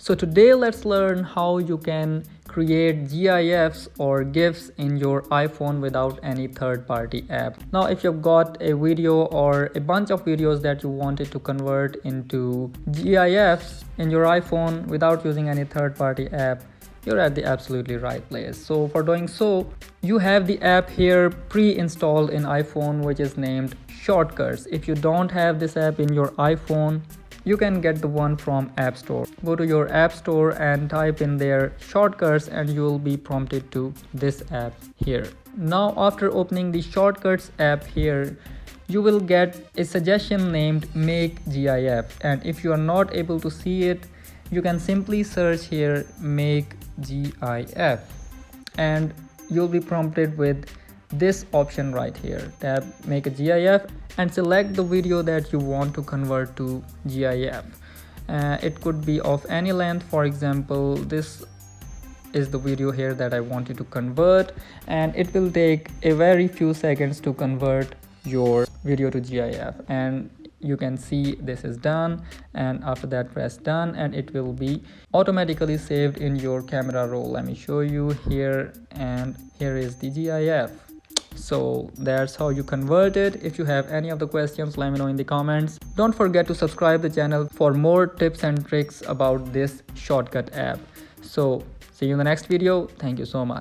So today let's learn how you can create GIFs or GIFs in your iPhone without any third-party app. Now if you've got a video or a bunch of videos that you wanted to convert into GIFs in your iPhone without using any third-party app, you're at the absolutely right place. So for doing so, you have the app here pre-installed in iPhone, which is named Shortcuts. If you don't have this app in your iPhone, you can get the one from App Store. Go to your App Store and type in there Shortcuts and you will be prompted to this app here. Now after opening the Shortcuts app here, you will get a suggestion named Make GIF, and if you are not able to see it, you can simply search here Make GIF and you'll be prompted with this option right here. Tap Make a GIF and select the video that you want to convert to GIF. It could be of any length. For example, this is the video here that I wanted to convert, and it will take a very few seconds to convert your video to GIF. And you can see this is done, and after that press done and it will be automatically saved in your camera roll. Let me show you here, and here is the GIF. So that's how you convert it. If you have any of the questions, let me know in the comments. Don't forget to subscribe the channel for more tips and tricks about this shortcut app. So see you in the next video. Thank you so much.